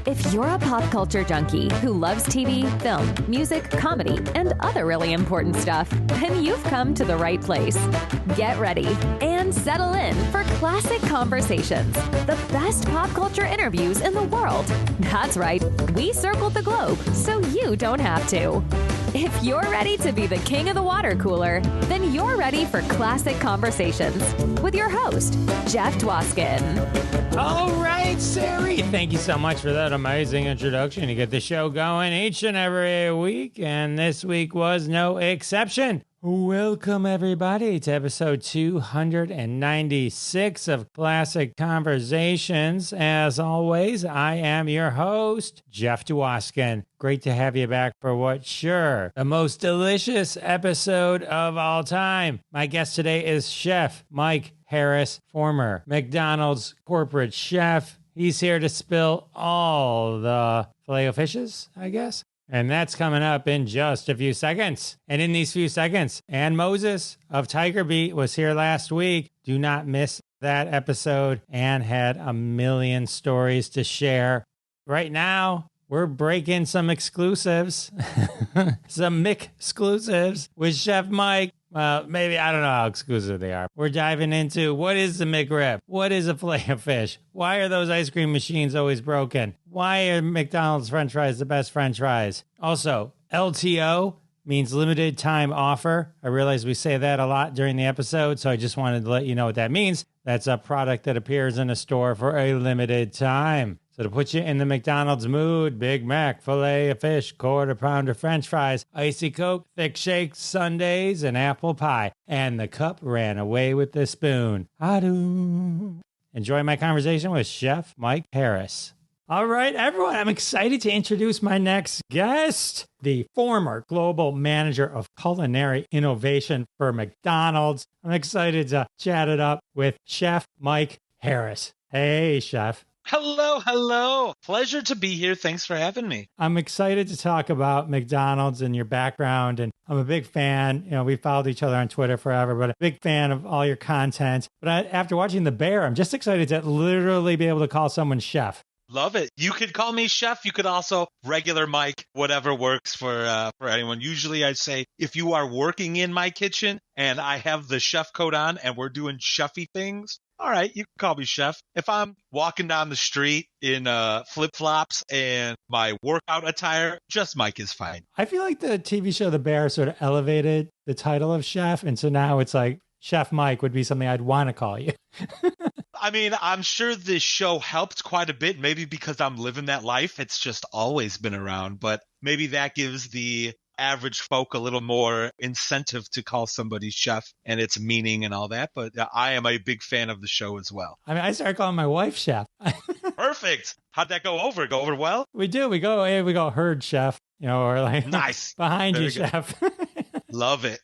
If you're a pop culture junkie who loves TV, film, music, comedy, and other really important stuff, then you've come to the right place. Get ready and settle in for Classic Conversations, the best pop culture interviews in the world. That's right, we circled the globe so you don't have to. If you're ready to be the king of the water cooler, then you're ready for Classic Conversations with your host, Jeff Dwoskin. All right, Sari, thank you so much for that amazing introduction. You get the show going each and every week, and this week was no exception. Welcome, everybody, to episode 296 of Classic Conversations. As always, I am your host, Jeff Dwoskin. Great to have you back for what's sure the most delicious episode of all time. My guest today is Chef Mike Haracz, former McDonald's corporate chef. He's here to spill all the Filet-O-Fishes, I guess. And that's coming up in just a few seconds. And in these few seconds, Ann Moses of Tiger Beat was here last week. Do not miss that episode. Ann had a million stories to share. Right now, we're breaking some exclusives, some Mc-exclusives with Chef Mike. Well, maybe, I don't know how exclusive they are. We're diving into what is the McRib? What is a Filet-O-Fish? Why are those ice cream machines always broken? Why are McDonald's French fries the best French fries? Also, LTO means limited time offer. I realize we say that a lot during the episode, so I just wanted to let you know what that means. That's a product that appears in a store for a limited time. So to put you in the McDonald's mood, Big Mac, Filet-O-Fish, quarter pounder French fries, icy Coke, thick shakes, sundaes, and apple pie. And the cup ran away with the spoon. Adoo. Enjoy my conversation with Chef Mike Haracz. All right, everyone, I'm excited to introduce my next guest, the former global manager of culinary innovation for McDonald's. I'm excited to chat it up with Chef Mike Haracz. Hey, Chef. Hello. Pleasure to be here. Thanks for having me. I'm excited to talk about McDonald's and your background. And I'm a big fan. You know, we followed each other on Twitter forever, but a big fan of all your content. But after watching The Bear, I'm just excited to literally be able to call someone chef. Love it. You could call me chef. You could also regular Mike, whatever works for anyone. Usually I'd say if you are working in my kitchen and I have the chef coat on and we're doing chefy things, all right, you can call me chef. If I'm walking down the street in flip-flops and my workout attire, just Mike is fine. I feel like the TV show The Bear sort of elevated the title of chef. And so now it's like Chef Mike would be something I'd want to call you. I mean, I'm sure this show helped quite a bit, maybe because I'm living that life. It's just always been around, but maybe that gives the average folk a little more incentive to call somebody chef and its meaning and all that. But I am a big fan of the show as well. I mean, I started calling my wife chef. Perfect. How'd that go over? Go over well? We do. We go herd chef, you know, or like nice. Behind Very you, good. chef. Love it.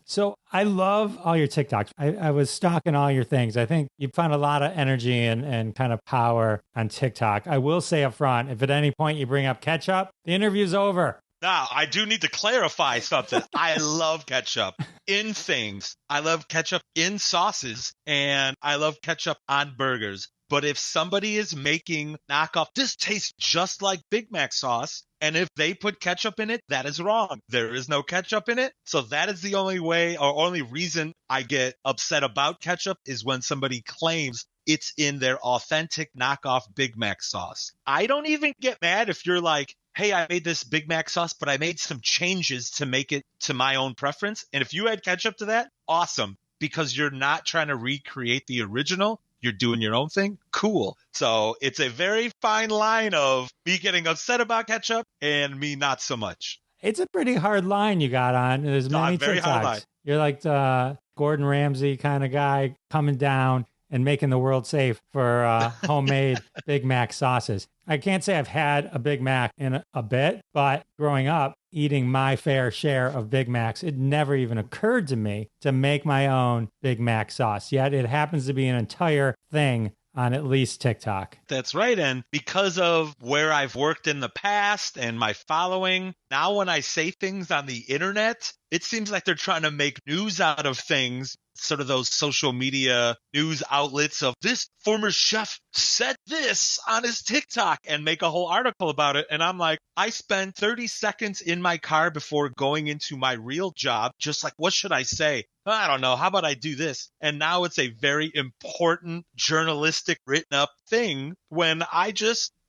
So I love all your TikToks. I was stalking all your things. I think you found a lot of energy and kind of power on TikTok. I will say up front, if at any point you bring up ketchup, the interview's over. Now, I do need to clarify something. I love ketchup in things. I love ketchup in sauces, and I love ketchup on burgers. But if somebody is making knockoff, this tastes just like Big Mac sauce, and if they put ketchup in it, that is wrong. There is no ketchup in it. So that is the only way or only reason I get upset about ketchup is when somebody claims it's in their authentic knockoff Big Mac sauce. I don't even get mad if you're like, hey, I made this Big Mac sauce, but I made some changes to make it to my own preference. And if you add ketchup to that, awesome, because you're not trying to recreate the original. You're doing your own thing. Cool. So it's a very fine line of me getting upset about ketchup and me not so much. It's a pretty hard line you got on. There's many very hard line. TikToks. You're like the Gordon Ramsay kind of guy coming down and making the world safe for homemade Big Mac sauces. I can't say I've had a Big Mac in a bit, but growing up, eating my fair share of Big Macs, it never even occurred to me to make my own Big Mac sauce. Yet it happens to be an entire thing on at least TikTok. That's right. And because of where I've worked in the past and my following, now when I say things on the internet, it seems like they're trying to make news out of things sort of those social media news outlets of this former chef said this on his TikTok and make a whole article about it. And I'm like, I spend 30 seconds in my car before going into my real job, just like, what should I say? I don't know. How about I do this? And now it's a very important journalistic written up thing when I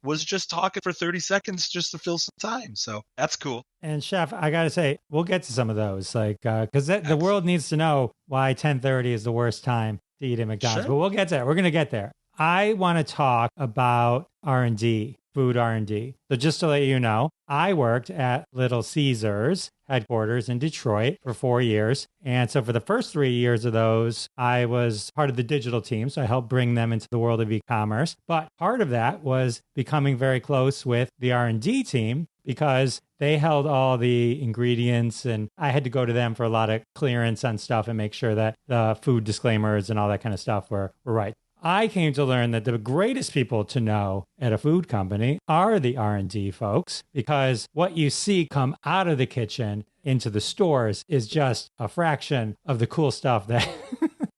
was just talking for 30 seconds just to fill some time. So that's cool. And Chef, I got to say, we'll get to some of those, like, because the world needs to know why 10:30 is the worst time to eat at McDonald's. Sure. But we'll get there. We're going to get there. I want to talk about R&D, food R&D. So just to let you know, I worked at Little Caesars headquarters in Detroit for 4 years. And so for the first 3 years of those, I was part of the digital team. So I helped bring them into the world of e-commerce. But part of that was becoming very close with the R&D team because they held all the ingredients and I had to go to them for a lot of clearance on stuff and make sure that the food disclaimers and all that kind of stuff were right. I came to learn that the greatest people to know at a food company are the R&D folks, because what you see come out of the kitchen into the stores is just a fraction of the cool stuff that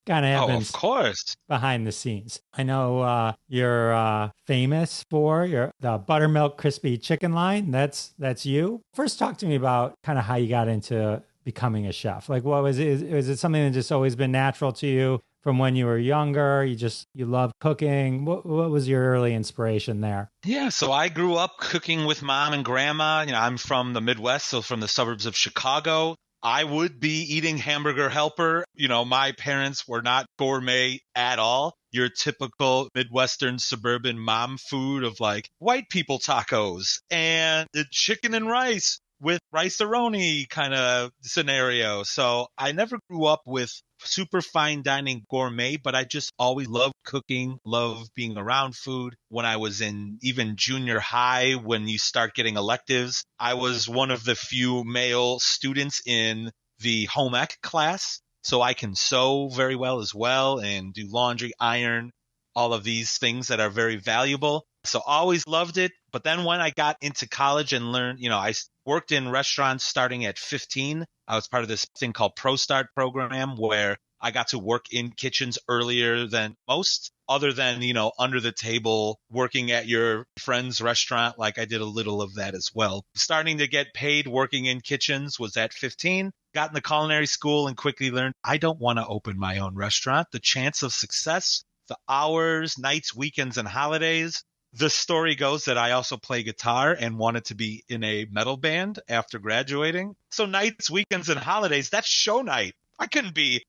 kind of happens of course, behind the scenes. I know you're famous for the buttermilk crispy chicken line. That's you. First, talk to me about kind of how you got into becoming a chef. Like, what was it? Is it something that just always been natural to you? From when you were younger, you love cooking. What was your early inspiration there? Yeah, so I grew up cooking with mom and grandma. I'm from the Midwest, so from the suburbs of Chicago. I would be eating Hamburger Helper. My parents were not gourmet at all. Your typical Midwestern suburban mom food of like white people tacos and the chicken and rice with rice-a-roni kind of scenario. So I never grew up with super fine dining gourmet, but I just always loved cooking, loved being around food. When I was in even junior high, when you start getting electives, I was one of the few male students in the home ec class. So I can sew very well as well and do laundry, iron, all of these things that are very valuable. So always loved it. But then when I got into college and learned, I worked in restaurants starting at 15. I was part of this thing called Pro Start program where I got to work in kitchens earlier than most, other than, under the table working at your friend's restaurant. Like I did a little of that as well. Starting to get paid working in kitchens was at 15. Got in the culinary school and quickly learned I don't want to open my own restaurant. The chance of success, the hours, nights, weekends, and holidays. The story goes that I also play guitar and wanted to be in a metal band after graduating. So nights, weekends, and holidays, that's show night. I can't be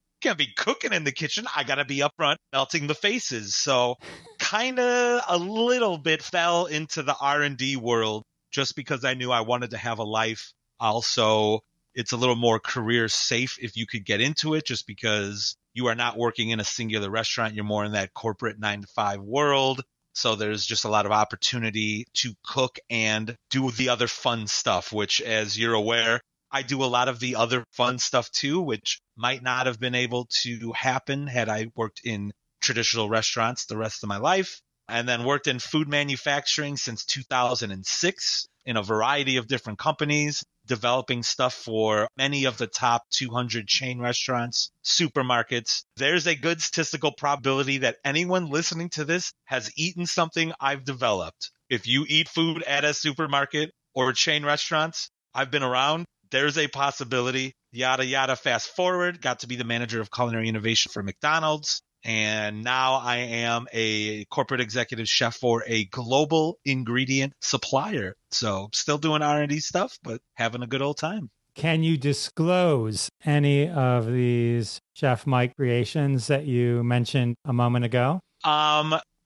cooking in the kitchen. I got to be up front melting the faces. So kind of a little bit fell into the R&D world just because I knew I wanted to have a life. Also, it's a little more career safe if you could get into it just because you are not working in a singular restaurant. You're more in that corporate 9-to-5 world. So there's just a lot of opportunity to cook and do the other fun stuff, which, as you're aware, I do a lot of the other fun stuff too, which might not have been able to happen had I worked in traditional restaurants the rest of my life. And then worked in food manufacturing since 2006 in a variety of different companies, developing stuff for many of the top 200 chain restaurants, supermarkets. There's a good statistical probability that anyone listening to this has eaten something I've developed. If you eat food at a supermarket or chain restaurants, I've been around, there's a possibility, yada, yada. Fast forward, got to be the manager of culinary innovation for McDonald's. And now I am a corporate executive chef for a global ingredient supplier. So still doing R&D stuff, but having a good old time. Can you disclose any of these Chef Mike creations that you mentioned a moment ago?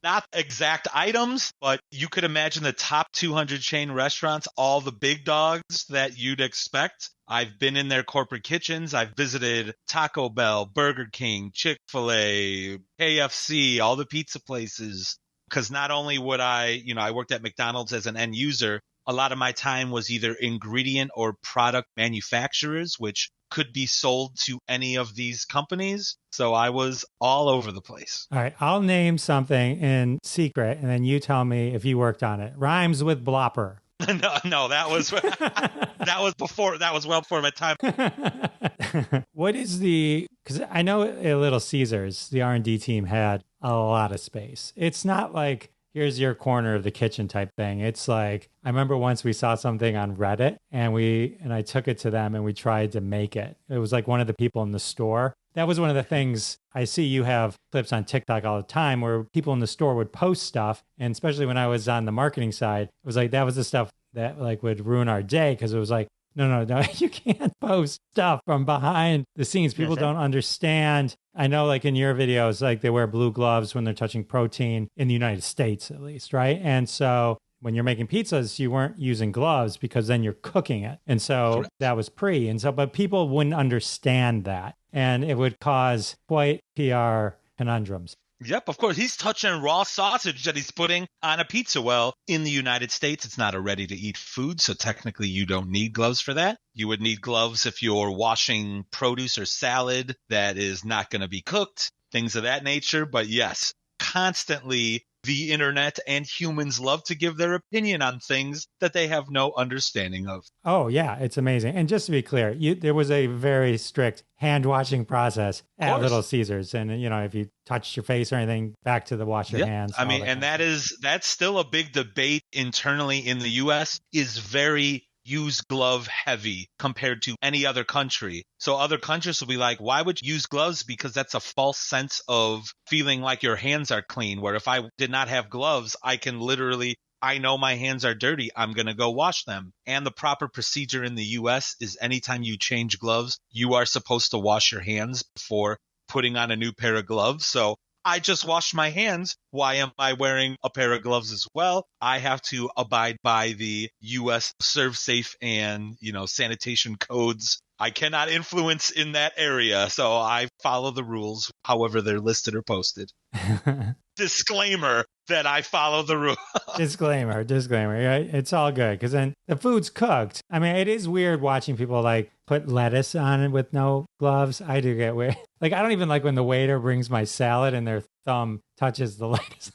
Not exact items, but you could imagine the top 200 chain restaurants, all the big dogs that you'd expect. I've been in their corporate kitchens. I've visited Taco Bell, Burger King, Chick-fil-A, KFC, all the pizza places. Because not only would I worked at McDonald's as an end user, a lot of my time was either ingredient or product manufacturers, which could be sold to any of these companies. So I was all over the place. All right. I'll name something in secret, and then you tell me if you worked on it. Rhymes with blopper. No, that was well before my time. What is because I know at Little Caesars, the R&D team had a lot of space. It's not like, here's your corner of the kitchen type thing. It's like, I remember once we saw something on Reddit and I took it to them and we tried to make it. It was like one of the people in the store. That was one of the things I see you have clips on TikTok all the time where people in the store would post stuff. And especially when I was on the marketing side, it was like, that was the stuff that like would ruin our day. Cause it was like, no, you can't post stuff from behind the scenes. People don't understand. I know like in your videos, like they wear blue gloves when they're touching protein in the United States, at least, right? And so when you're making pizzas, you weren't using gloves because then you're cooking it. And so that was pre. And so, but people wouldn't understand that. And it would cause quite PR conundrums. Yep, of course. He's touching raw sausage that he's putting on a pizza. Well, in the United States, it's not a ready-to-eat food, so technically you don't need gloves for that. You would need gloves if you're washing produce or salad that is not going to be cooked, things of that nature. But yes, constantly the internet and humans love to give their opinion on things that they have no understanding of. Oh, yeah, it's amazing. And just to be clear, there was a very strict hand-washing process at Little Caesars. And, if you touched your face or anything, back to the wash your hands. I mean, and that's still a big debate internally in the U.S. is very use glove heavy compared to any other country. So other countries will be like, why would you use gloves? Because that's a false sense of feeling like your hands are clean, where if I did not have gloves, I know my hands are dirty. I'm going to go wash them. And the proper procedure in the U.S. is anytime you change gloves, you are supposed to wash your hands before putting on a new pair of gloves. So I just washed my hands. Why am I wearing a pair of gloves as well? I have to abide by the U.S. serve safe and, sanitation codes. I cannot influence in that area, so I follow the rules, however they're listed or posted. Disclaimer that I follow the rule. Disclaimer. Right? It's all good because then the food's cooked. I mean, it is weird watching people like put lettuce on it with no gloves. I do get weird. Like, I don't even like when the waiter brings my salad and their thumb touches the lettuce.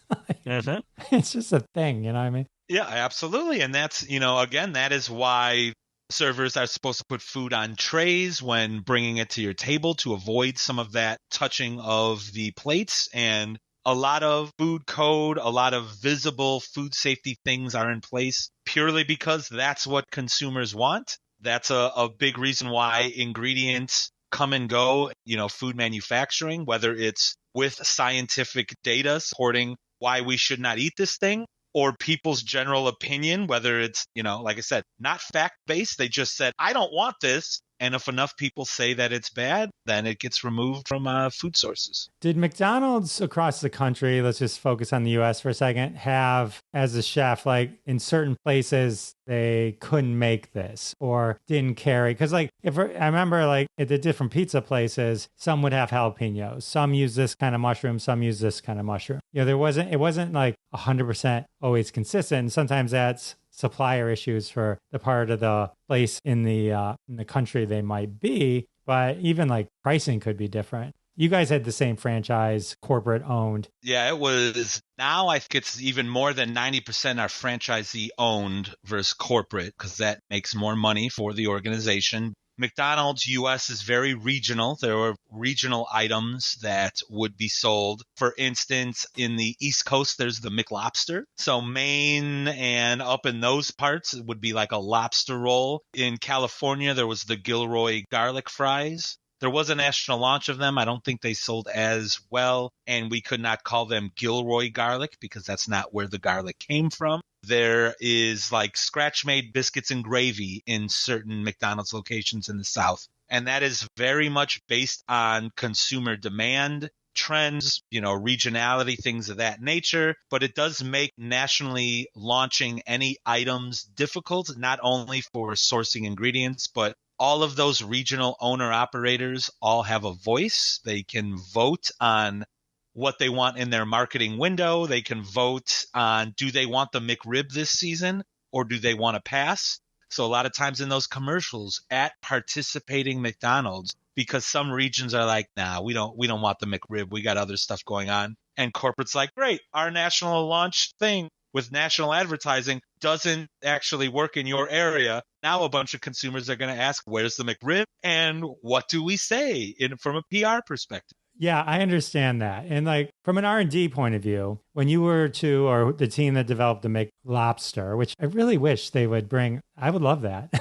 It's just a thing, you know what I mean? Yeah, absolutely. And that's, again, that is why servers are supposed to put food on trays when bringing it to your table to avoid some of that touching of the plates. And a lot of food code, a lot of visible food safety things are in place purely because that's what consumers want. That's a big reason why ingredients come and go, food manufacturing, whether it's with scientific data supporting why we should not eat this thing, or people's general opinion, whether it's, like I said, not fact-based. They just said, I don't want this. And if enough people say that it's bad, then it gets removed from food sources. Did McDonald's across the country, let's just focus on the U.S. for a second, have, as a chef, like in certain places, they couldn't make this or didn't carry? Because I remember like at the different pizza places, some would have jalapenos, some use this kind of mushroom, some use this kind of mushroom. It wasn't like 100% always consistent. And sometimes that's supplier issues for the part of the place in the country they might be, but even like pricing could be different. You guys had the same franchise, corporate owned. Yeah, it was. Now I think it's even more than 90% are franchisee owned versus corporate because that makes more money for the organization. McDonald's US is very regional. There were regional items that would be sold. For instance, in the East Coast, there's the McLobster. So Maine and up in those parts, it would be like a lobster roll. In California, there was the Gilroy garlic fries. There was a national launch of them. I don't think they sold as well, and we could not call them Gilroy garlic because that's not where the garlic came from. There is like scratch-made biscuits and gravy in certain McDonald's locations in the South, and that is very much based on consumer demand, trends, regionality, things of that nature. But it does make nationally launching any items difficult, not only for sourcing ingredients, but all of those regional owner-operators all have a voice. They can vote on what they want in their marketing window. They can vote on, do they want the McRib this season or do they want to pass? So a lot of times in those commercials at participating McDonald's, because some regions are like, nah, we don't want the McRib. We got other stuff going on. And corporate's like, great, our national launch thing, with national advertising doesn't actually work in your area. Now a bunch of consumers are going to ask, where's the McRib? And what do we say from a PR perspective? Yeah, I understand that. And like from an R&D point of view, when you were to, or the team that developed the McLobster, which I really wish they would bring, I would love that.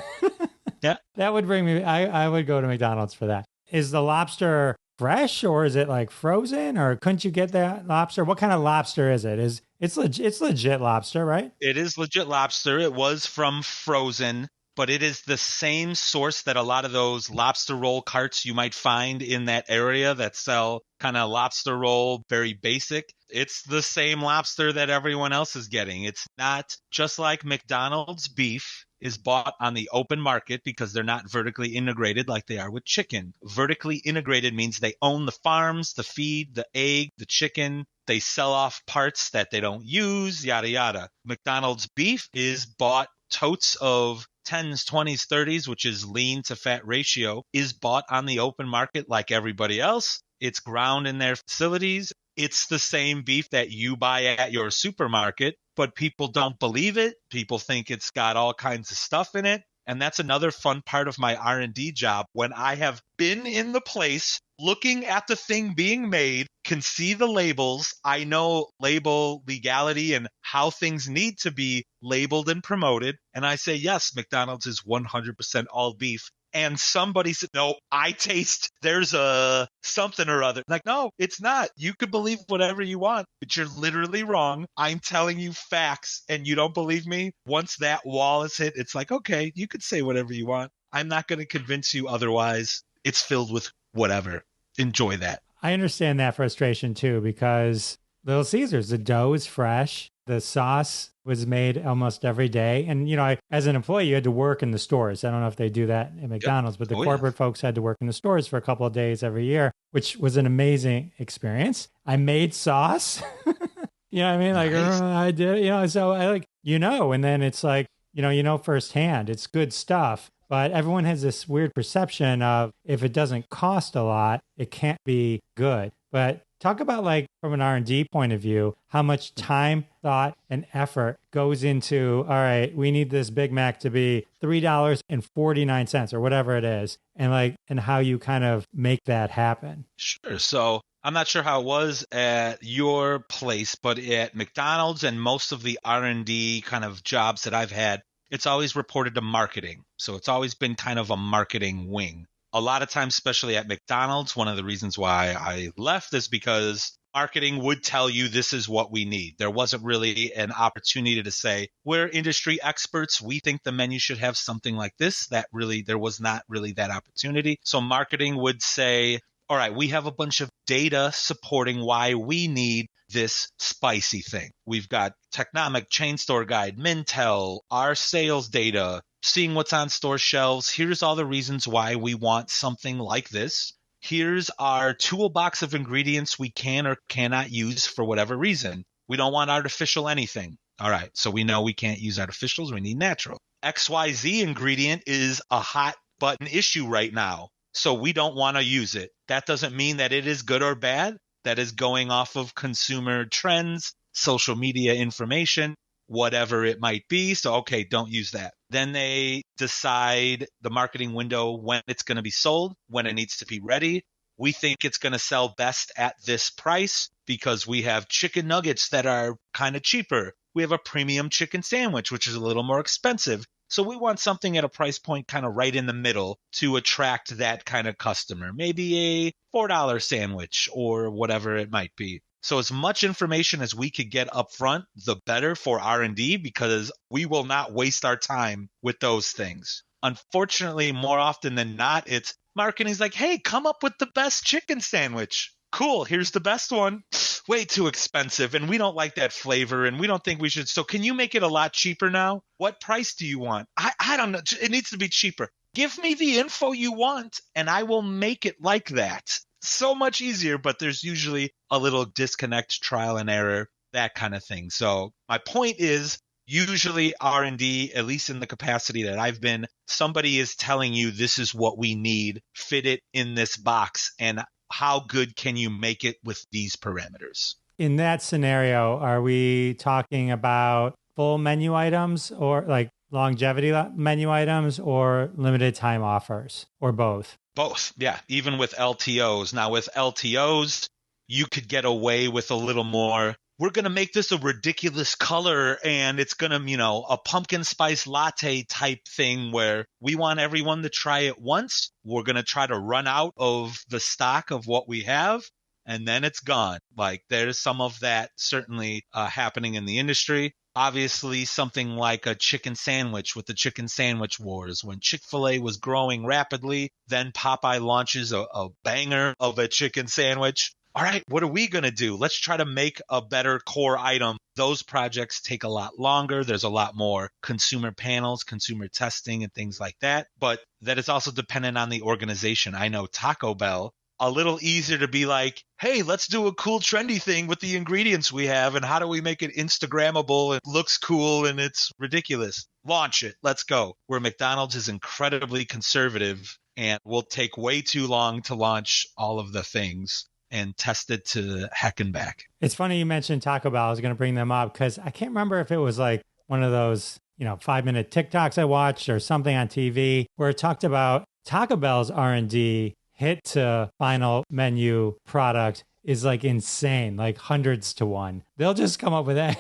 Yeah. That would bring me, I would go to McDonald's for that. Is the lobster fresh or is it like frozen, or couldn't you get that lobster? What kind of lobster is it? It's legit lobster, right? It is legit lobster. It was from frozen, but it is the same source that a lot of those lobster roll carts you might find in that area that sell kind of lobster roll, very basic. It's the same lobster that everyone else is getting. It's not just like McDonald's beef is bought on the open market because they're not vertically integrated like they are with chicken. Vertically integrated means they own the farms, the feed, the egg, the chicken. They sell off parts that they don't use, yada, yada. McDonald's beef is bought totes of 10s, 20s, 30s, which is lean to fat ratio, is bought on the open market like everybody else. It's ground in their facilities. It's the same beef that you buy at your supermarket, but people don't believe it. People think it's got all kinds of stuff in it. And that's another fun part of my R&D job. When I have been in the place looking at the thing being made, can see the labels, I know label legality and how things need to be labeled and promoted. And I say, yes, McDonald's is 100% all beef. And somebody said, no, I taste there's a something or other. Like, no, it's not. You could believe whatever you want, but you're literally wrong. I'm telling you facts and you don't believe me. Once that wall is hit, it's like, okay, you could say whatever you want. I'm not going to convince you otherwise. It's filled with whatever. Enjoy that. I understand that frustration too, because Little Caesars, the dough is fresh. The sauce was made almost every day. And, you know, as an employee, you had to work in the stores. I don't know if they do that at McDonald's, but the corporate folks had to work in the stores for a couple of days every year, which was an amazing experience. I made sauce. You know what I mean? Like, Nice. I did, you know, so I like, and then it's like, you know firsthand, it's good stuff. But everyone has this weird perception of if it doesn't cost a lot, it can't be good. But talk about, like, from an R&D point of view, how much time, thought, and effort goes into, all right, we need this Big Mac to be $3.49 or whatever it is, and how you kind of make that happen. Sure. So I'm not sure how it was at your place, but at McDonald's and most of the R&D kind of jobs that I've had, it's always reported to marketing. So it's always been kind of a marketing wing. A lot of times, especially at McDonald's, one of the reasons why I left is because marketing would tell you this is what we need. There wasn't really an opportunity to say, we're industry experts. We think the menu should have something like this. There was not really that opportunity. So marketing would say, all right, we have a bunch of data supporting why we need this spicy thing. We've got Technomic, Chain Store Guide, Mintel, our sales data, seeing what's on store shelves. Here's all the reasons why we want something like this. Here's our toolbox of ingredients we can or cannot use for whatever reason. We don't want artificial anything. All right, so we know we can't use artificials. We need natural. XYZ ingredient is a hot button issue right now, so we don't want to use it. That doesn't mean that it is good or bad. That is going off of consumer trends, social media information, whatever it might be. So, okay, don't use that. Then they decide the marketing window when it's going to be sold, when it needs to be ready. We think it's going to sell best at this price because we have chicken nuggets that are kind of cheaper. We have a premium chicken sandwich, which is a little more expensive. So we want something at a price point kind of right in the middle to attract that kind of customer. Maybe a $4 sandwich or whatever it might be. So as much information as we could get up front, the better for R&D, because we will not waste our time with those things. Unfortunately, more often than not, it's marketing's like, hey, come up with the best chicken sandwich. Cool, here's the best one. Way too expensive, and we don't like that flavor, and we don't think we should. So can you make it a lot cheaper now? What price do you want? I don't know. It needs to be cheaper. Give me the info you want, and I will make it like that. So much easier, but there's usually a little disconnect, trial and error, that kind of thing. So my point is, usually R&D, at least in the capacity that I've been, somebody is telling you this is what we need, fit it in this box, and how good can you make it with these parameters? in that scenario, are we talking about full menu items or like longevity menu items or limited time offers or both? Both. Yeah. Even with LTOs. Now with LTOs, you could get away with a little more. We're going to make this a ridiculous color and it's going to, a pumpkin spice latte type thing where we want everyone to try it once. We're going to try to run out of the stock of what we have and then it's gone. Like there's some of that certainly happening in the industry. Obviously, something like a chicken sandwich with the chicken sandwich wars. When Chick-fil-A was growing rapidly, then Popeye launches a banger of a chicken sandwich. All right, what are we going to do? Let's try to make a better core item. Those projects take a lot longer. There's a lot more consumer panels, consumer testing, and things like that. But that is also dependent on the organization. I know Taco Bell, a little easier to be like, hey, let's do a cool, trendy thing with the ingredients we have. And how do we make it Instagrammable? It looks cool and it's ridiculous. Launch it. Let's go. Where McDonald's is incredibly conservative and will take way too long to launch all of the things and test it to heck and back. It's funny you mentioned Taco Bell. I was going to bring them up because I can't remember if it was like one of those, 5-minute TikToks I watched or something on TV where it talked about Taco Bell's R&D hit to final menu product is like insane, like hundreds to one. They'll just come up with that,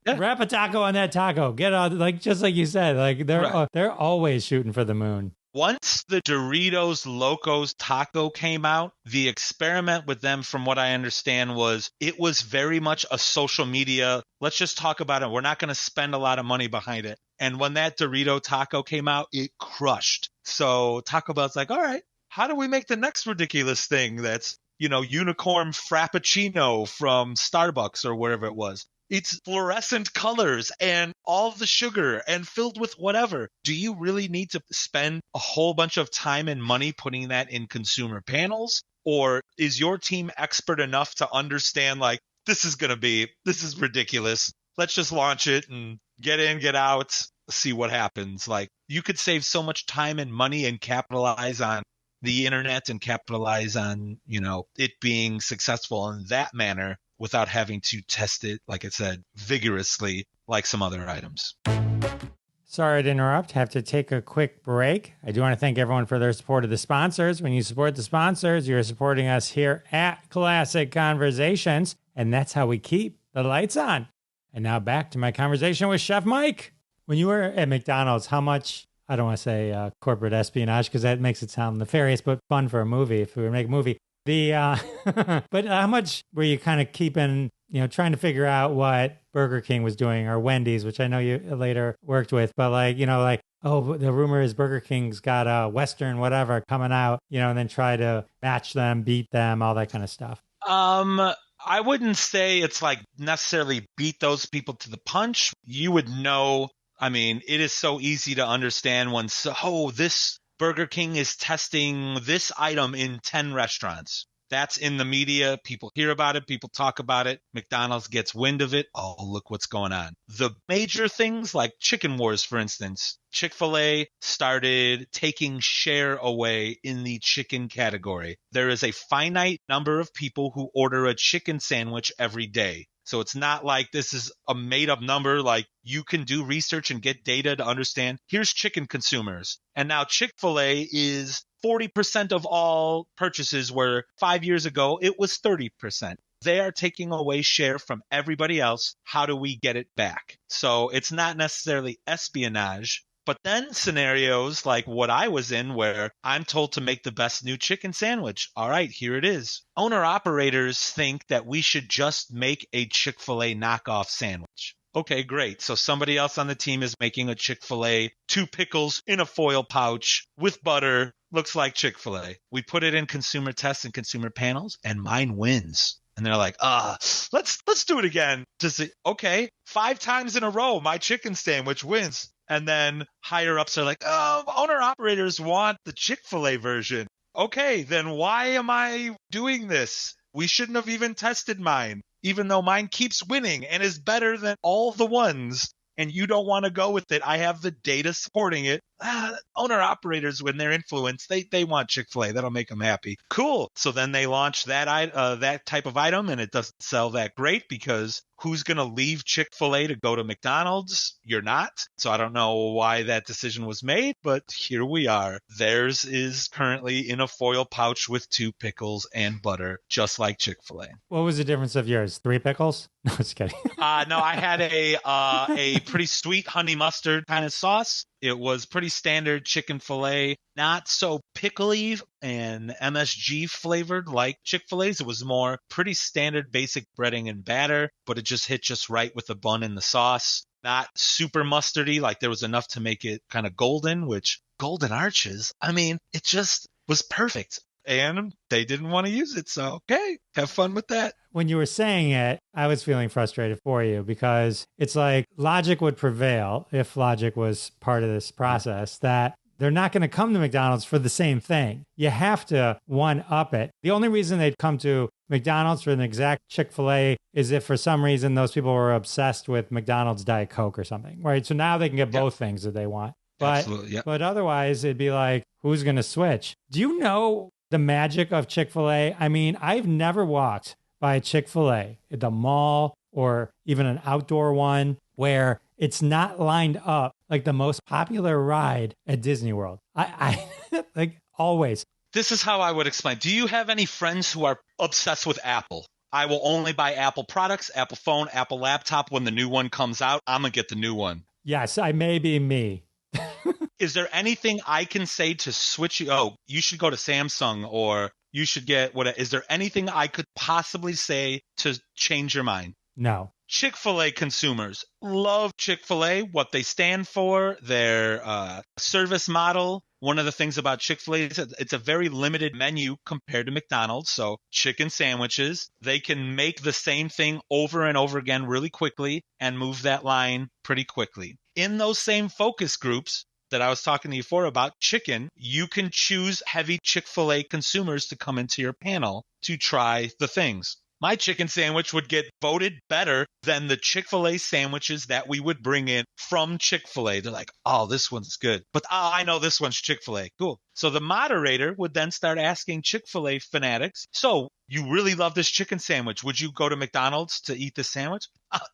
wrap a taco on that taco, get out, like just like you said, like they're always shooting for the moon. Once the Doritos Locos Taco came out, the experiment with them, from what I understand, was it was very much a social media, let's just talk about it. We're not going to spend a lot of money behind it. And when that Dorito Taco came out, it crushed. So Taco Bell's like, all right, how do we make the next ridiculous thing that's, unicorn frappuccino from Starbucks or wherever it was? It's fluorescent colors and all the sugar and filled with whatever. Do you really need to spend a whole bunch of time and money putting that in consumer panels? Or is your team expert enough to understand, like, this is ridiculous. Let's just launch it and get in, get out, see what happens. Like, you could save so much time and money and capitalize on the internet and capitalize on, it being successful in that manner without having to test it, like I said, vigorously, like some other items. Sorry to interrupt. Have to take a quick break. I do want to thank everyone for their support of the sponsors. When you support the sponsors, you're supporting us here at Classic Conversations, and that's how we keep the lights on. And now back to my conversation with Chef Mike. When you were at McDonald's, how much, I don't want to say corporate espionage because that makes it sound nefarious, but fun for a movie if we were to make a movie. But how much were you kind of keeping, trying to figure out what Burger King was doing or Wendy's, which I know you later worked with, but oh, the rumor is Burger King's got a Western whatever coming out, and then try to match them, beat them, all that kind of stuff. I wouldn't say it's like necessarily beat those people to the punch. You would know. I mean, it is so easy to understand when, this Burger King is testing this item in 10 restaurants. That's in the media. People hear about it. People talk about it. McDonald's gets wind of it. Oh, look what's going on. The major things like chicken wars, for instance, Chick-fil-A started taking share away in the chicken category. There is a finite number of people who order a chicken sandwich every day. So it's not like this is a made up number. Like, you can do research and get data to understand here's chicken consumers. And now Chick-fil-A is 40% of all purchases, where 5 years ago it was 30%. They are taking away share from everybody else. How do we get it back? So it's not necessarily espionage. But then scenarios like what I was in, where I'm told to make the best new chicken sandwich. All right, here it is. Owner-operators think that we should just make a Chick-fil-A knockoff sandwich. Okay, great. So somebody else on the team is making a Chick-fil-A, 2 pickles in a foil pouch with butter. Looks like Chick-fil-A. We put it in consumer tests and consumer panels, and mine wins. And they're like, let's do it again. Okay, 5 times in a row, my chicken sandwich wins. And then higher ups are like, owner operators want the Chick-fil-A version. Okay, then why am I doing this? We shouldn't have even tested mine, even though mine keeps winning and is better than all the ones. And you don't want to go with it. I have the data supporting it. owner operators, when they're influenced, they want Chick-fil-A. That'll make them happy. Cool. So then they launch that type of item, and it doesn't sell that great because who's going to leave Chick-fil-A to go to McDonald's? You're not. So I don't know why that decision was made, but here we are. Theirs is currently in a foil pouch with 2 pickles and butter, just like Chick-fil-A. What was the difference of yours? 3 pickles? No, just kidding. No, I had a pretty sweet honey mustard kind of sauce. It was pretty standard chicken fillet, not so pickly and MSG flavored like Chick-fil-A's. It was more pretty standard basic breading and batter, but it just hit just right with the bun and the sauce. Not super mustardy, like there was enough to make it kind of golden, which golden arches, I mean, it just was perfect. And they didn't want to use it, so okay, have fun with that. When you were saying it, I was feeling frustrated for you because it's like logic would prevail if logic was part of this process that they're not going to come to McDonald's for the same thing. You have to one-up it. The only reason they'd come to McDonald's for an exact Chick-fil-A is if for some reason those people were obsessed with McDonald's Diet Coke or something, right? So now they can get both things that they want. But otherwise, it'd be like, who's going to switch? Do you know the magic of Chick-fil-A? I mean, I've never walked by a Chick-fil-A at the mall or even an outdoor one where it's not lined up like the most popular ride at Disney World. I like always. This is how I would explain. Do you have any friends who are obsessed with Apple? I will only buy Apple products, Apple phone, Apple laptop. When the new one comes out, I'm going to get the new one. Yes, I may be me. Is there anything I can say to switch you? Oh, you should go to Samsung, or you should get what? Is there anything I could possibly say to change your mind? No. Chick-fil-A consumers love Chick-fil-A, what they stand for, their service model. One of the things about Chick-fil-A is it's a very limited menu compared to McDonald's. So chicken sandwiches, they can make the same thing over and over again really quickly and move that line pretty quickly. In those same focus groups that I was talking to you before about chicken, you can choose heavy Chick-fil-A consumers to come into your panel to try the things. My chicken sandwich would get voted better than the Chick-fil-A sandwiches that we would bring in from Chick-fil-A. They're like, oh, this one's good. But I know this one's Chick-fil-A. Cool. So the moderator would then start asking Chick-fil-A fanatics, so you really love this chicken sandwich. Would you go to McDonald's to eat this sandwich?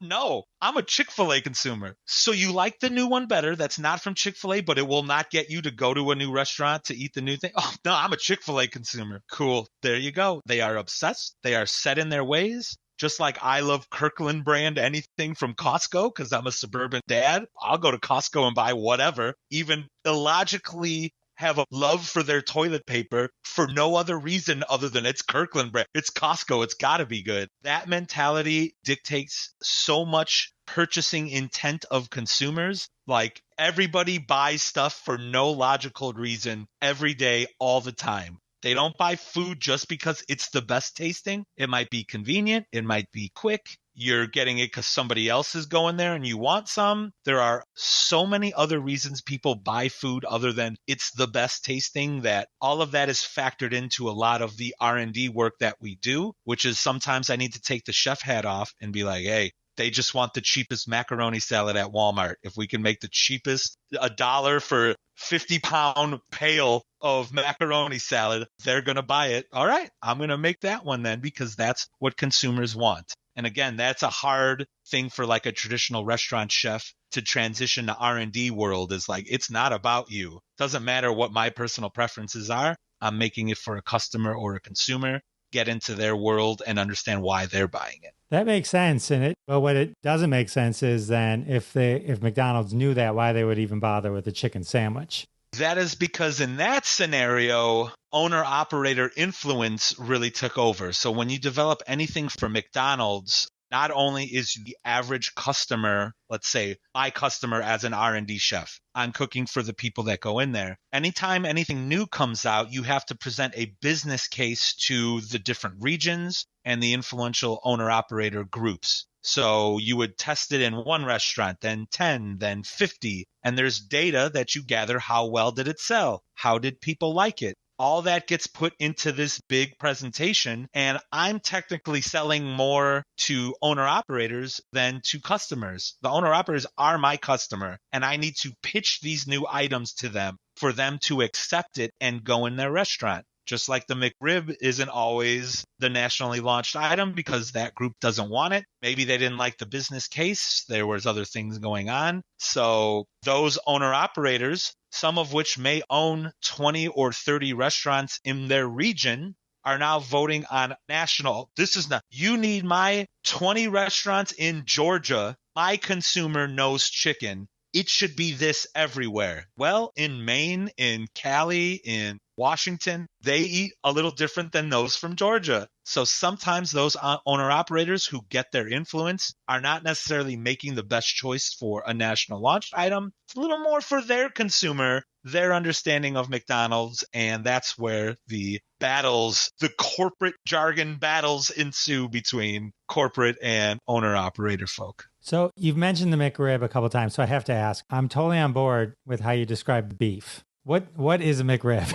No, I'm a Chick-fil-A consumer. So you like the new one better that's not from Chick-fil-A, but it will not get you to go to a new restaurant to eat the new thing? Oh, no, I'm a Chick-fil-A consumer. Cool. There you go. They are obsessed. They are set in their ways. Just like I love Kirkland brand anything from Costco because I'm a suburban dad. I'll go to Costco and buy whatever, even illogically have a love for their toilet paper for no other reason other than it's Kirkland brand. It's Costco. It's got to be good. That mentality dictates so much purchasing intent of consumers. Like everybody buys stuff for no logical reason every day, all the time. They don't buy food just because it's the best tasting. It might be convenient. It might be quick. You're getting it because somebody else is going there and you want some. There are so many other reasons people buy food other than it's the best tasting that all of that is factored into a lot of the R&D work that we do, which is sometimes I need to take the chef hat off and be like, hey, they just want the cheapest macaroni salad at Walmart. If we can make the cheapest $1 for 50-pound pail of macaroni salad, they're going to buy it. All right, I'm going to make that one then because that's what consumers want. And again, that's a hard thing for like a traditional restaurant chef to transition to R&D world is like, it's not about you. Doesn't matter what my personal preferences are. I'm making it for a customer or a consumer. Get into their world and understand why they're buying it. That makes sense. But what it doesn't make sense is then if McDonald's knew that, why they would even bother with the chicken sandwich. That is because in that scenario, owner-operator influence really took over. So when you develop anything for McDonald's, not only is the average customer, let's say my customer as an R&D chef, I'm cooking for the people that go in there. Anytime anything new comes out, you have to present a business case to the different regions and the influential owner-operator groups. So you would test it in one restaurant, then 10, then 50. And there's data that you gather. How well did it sell? How did people like it? all that gets put into this big presentation, and I'm technically selling more to owner-operators than to customers. The owner-operators are my customer, and I need to pitch these new items to them for them to accept it and go in their restaurant. Just like the McRib isn't always the nationally launched item because that group doesn't want it. Maybe they didn't like the business case. There was other things going on. So those owner-operators, some of which may own 20 or 30 restaurants in their region, are now voting on national. This is not, you need my 20 restaurants in Georgia. My consumer knows chicken. It should be this everywhere. Well, in Maine, in Cali, in Washington, they eat a little different than those from Georgia. So sometimes those owner-operators who get their influence are not necessarily making the best choice for a national launched item. It's a little more for their consumer, their understanding of McDonald's, and that's where the battles, the corporate jargon battles ensue between corporate and owner-operator folk. So you've mentioned the McRib a couple times, so I have to ask. I'm totally on board with how you describe beef. What is a McRib?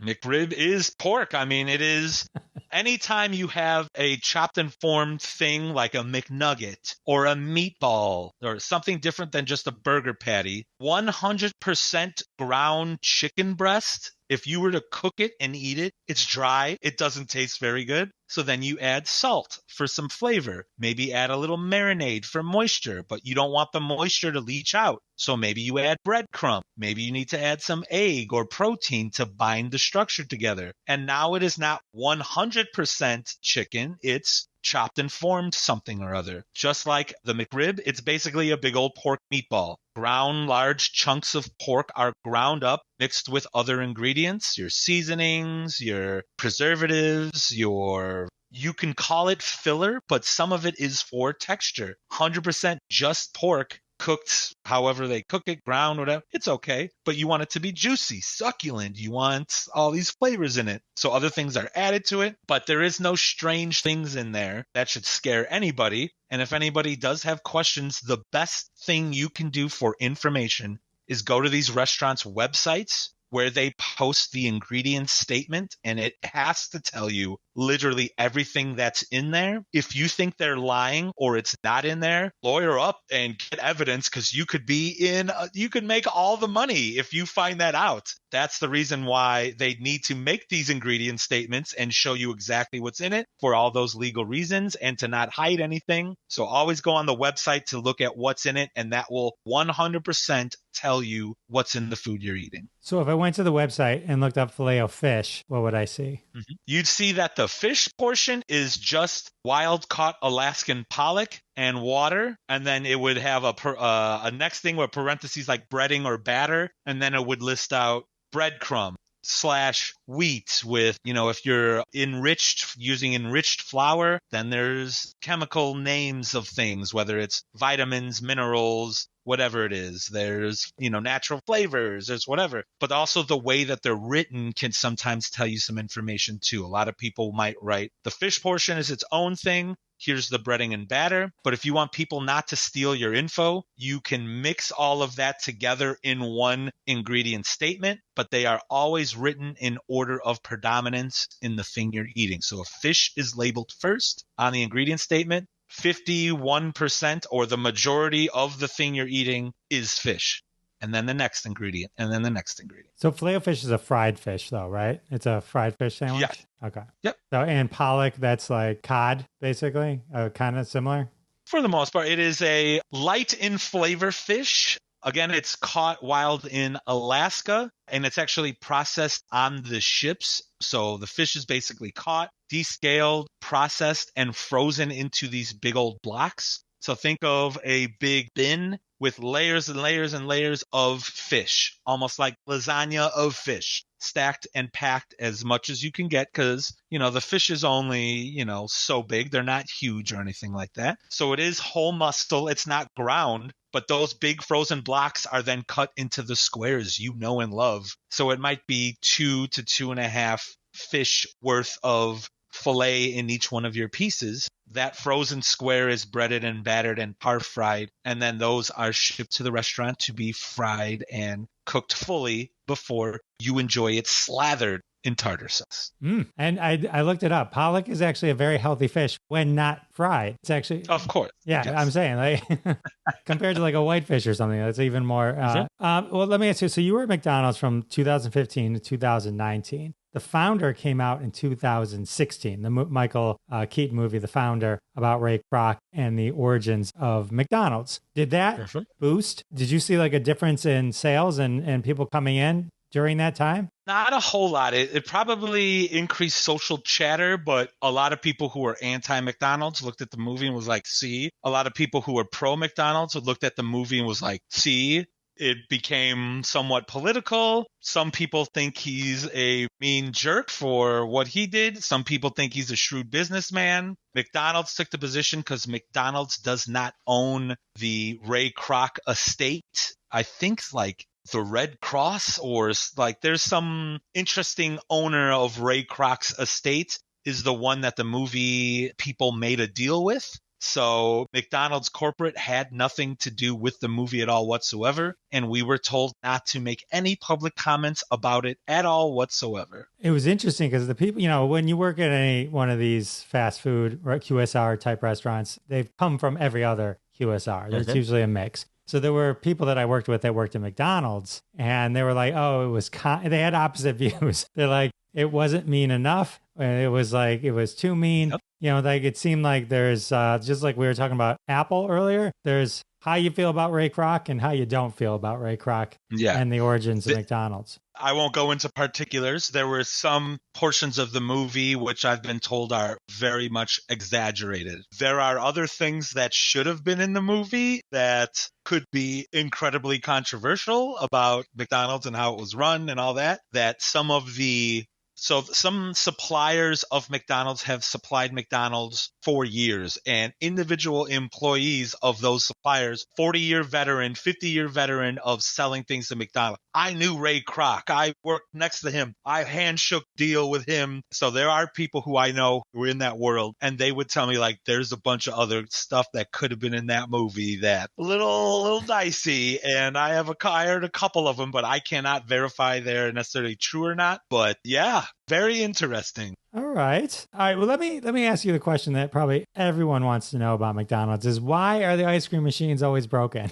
McRib is pork. I mean, it is anytime you have a chopped and formed thing like a McNugget or a meatball or something different than just a burger patty, 100% ground chicken breast. If you were to cook it and eat it, it's dry. It doesn't taste very good. So then you add salt for some flavor. Maybe add a little marinade for moisture, but you don't want the moisture to leach out. So maybe you add breadcrumb. Maybe you need to add some egg or protein to bind the structure together. And now it is not 100% chicken. It's chopped and formed something or other. Just like the McRib, it's basically a big old pork meatball. Ground large chunks of pork are ground up, mixed with other ingredients, your seasonings, your preservatives, you can call it filler, but some of it is for texture. 100% just pork, cooked however they cook it, ground, whatever, it's okay. But you want it to be juicy, succulent. You want all these flavors in it. So other things are added to it, but there is no strange things in there that should scare anybody. And if anybody does have questions, the best thing you can do for information is go to these restaurants' websites where they post the ingredient statement, and it has to tell you literally everything that's in there. If you think they're lying or it's not in there, lawyer up and get evidence, because you could make all the money if you find that out. That's the reason why they need to make these ingredient statements and show you exactly what's in it for all those legal reasons and to not hide anything. So always go on the website to look at what's in it, and that will 100% tell you what's in the food you're eating. So if I went to the website and looked up Filet-O-Fish, what would I see? Mm-hmm. You'd see that the fish portion is just wild-caught Alaskan pollock and water, and then it would have a next thing with parentheses like breading or batter, and then it would list out breadcrumb / wheat with, if you're using enriched flour, then there's chemical names of things, whether it's vitamins, minerals, whatever it is. There's, natural flavors, there's whatever. But also the way that they're written can sometimes tell you some information too. A lot of people might write the fish portion is its own thing. Here's the breading and batter. But if you want people not to steal your info, you can mix all of that together in one ingredient statement, but they are always written in order of predominance in the thing you're eating. So if fish is labeled first on the ingredient statement, 51% or the majority of the thing you're eating is fish. And then the next ingredient, and then the next ingredient. So Filet-O-Fish is a fried fish, though, right? It's a fried fish sandwich? Yeah. Okay. Yep. So, and pollock, that's like cod, basically, kind of similar? For the most part, it is a light in flavor fish. Again, it's caught wild in Alaska, and it's actually processed on the ships. So the fish is basically caught, descaled, processed, and frozen into these big old blocks. So think of a big bin with layers and layers and layers of fish, almost like lasagna of fish, stacked and packed as much as you can get because, the fish is only, so big. They're not huge or anything like that. So it is whole muscle. It's not ground, but those big frozen blocks are then cut into the squares you know and love. So it might be 2 to 2.5 fish worth of fillet in each one of your pieces. That frozen square is breaded and battered and par fried, and then those are shipped to the restaurant to be fried and cooked fully before you enjoy it slathered in tartar sauce. And I looked it up. Pollock is actually a very healthy fish when not fried. It's actually, Of course. yeah, Yes. I'm saying like compared to like a whitefish or something, that's even more. Well, let me ask you. So you were at McDonald's from 2015 to 2019. The Founder came out in 2016, the Michael Keaton movie, The Founder, about Ray Kroc and the origins of McDonald's. Did that boost? Did you see like a difference in sales and people coming in during that time? Not a whole lot. It probably increased social chatter, but a lot of people who were anti-McDonald's looked at the movie and was like, see. A lot of people who were pro-McDonald's looked at the movie and was like, see. It became somewhat political. Some people think he's a mean jerk for what he did. Some people think he's a shrewd businessman. McDonald's took the position because McDonald's does not own the Ray Kroc estate. I think like the Red Cross or like there's some interesting owner of Ray Kroc's estate is the one that the movie people made a deal with. So McDonald's corporate had nothing to do with the movie at all whatsoever. And we were told not to make any public comments about it at all whatsoever. It was interesting because the people, when you work at any one of these fast food or QSR type restaurants, they've come from every other QSR. There's usually a mix. So there were people that I worked with that worked at McDonald's and they were like, oh, it was, they had opposite views. They're like, it wasn't mean enough. It was like, it was too mean. Yep. Like it seemed like there's, just like we were talking about Apple earlier, there's how you feel about Ray Kroc and how you don't feel about Ray Kroc and the origins of McDonald's. I won't go into particulars. There were some portions of the movie which I've been told are very much exaggerated. There are other things that should have been in the movie that could be incredibly controversial about McDonald's and how it was run and all that, So some suppliers of McDonald's have supplied McDonald's for years, and individual employees of those suppliers, 40-year veteran, 50-year veteran of selling things to McDonald's. I knew Ray Kroc. I worked next to him. I handshook deal with him. So there are people who I know who are in that world, and they would tell me like there's a bunch of other stuff that could have been in that movie that a little dicey. And I heard a couple of them, but I cannot verify they're necessarily true or not. But yeah. Very interesting. All right. Well, let me ask you the question that probably everyone wants to know about McDonald's is why are the ice cream machines always broken?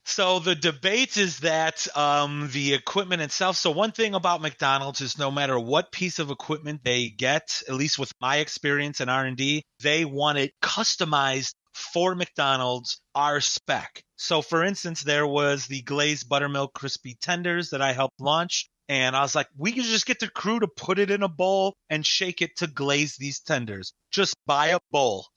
So the debate is that the equipment itself. So one thing about McDonald's is no matter what piece of equipment they get, at least with my experience in R&D, they want it customized for McDonald's, our spec. So for instance, there was the glazed buttermilk crispy tenders that I helped launch. And I was like, we can just get the crew to put it in a bowl and shake it to glaze these tenders. Just buy a bowl.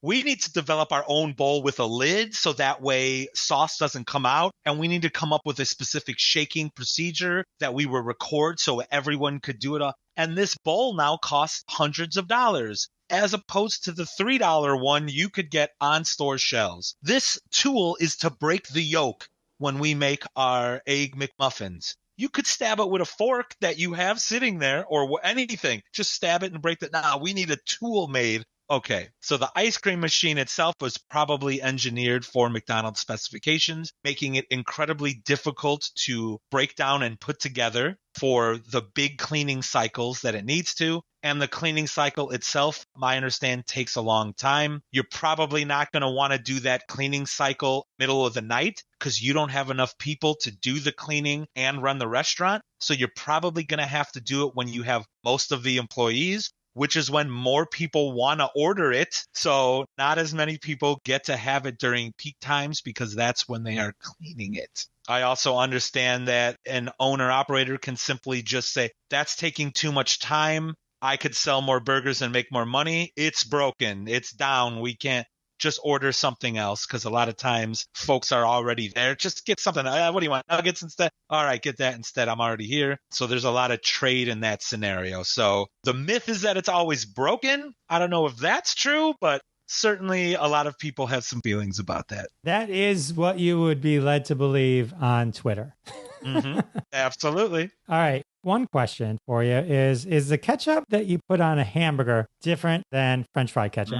We need to develop our own bowl with a lid so that way sauce doesn't come out. And we need to come up with a specific shaking procedure that we will record so everyone could do it. And this bowl now costs hundreds of dollars, as opposed to the $3 one you could get on store shelves. This tool is to break the yolk when we make our Egg McMuffins. You could stab it with a fork that you have sitting there or anything. Just stab it and break it. We need a tool made. Okay, so the ice cream machine itself was probably engineered for McDonald's specifications, making it incredibly difficult to break down and put together for the big cleaning cycles that it needs to. And the cleaning cycle itself, I understand, takes a long time. You're probably not going to want to do that cleaning cycle middle of the night because you don't have enough people to do the cleaning and run the restaurant. So you're probably going to have to do it when you have most of the employees, which is when more people want to order it. So not as many people get to have it during peak times because that's when they are cleaning it. I also understand that an owner-operator can simply just say, that's taking too much time. I could sell more burgers and make more money. It's broken. It's down. We can't just order something else because a lot of times folks are already there. Just get something. What do you want? Nuggets instead? All right, get that instead. I'm already here. So there's a lot of trade in that scenario. So the myth is that it's always broken. I don't know if that's true, but certainly a lot of people have some feelings about that. That is what you would be led to believe on Twitter. Mm-hmm. Absolutely. All right. One question for you is the ketchup that you put on a hamburger different than French fry ketchup?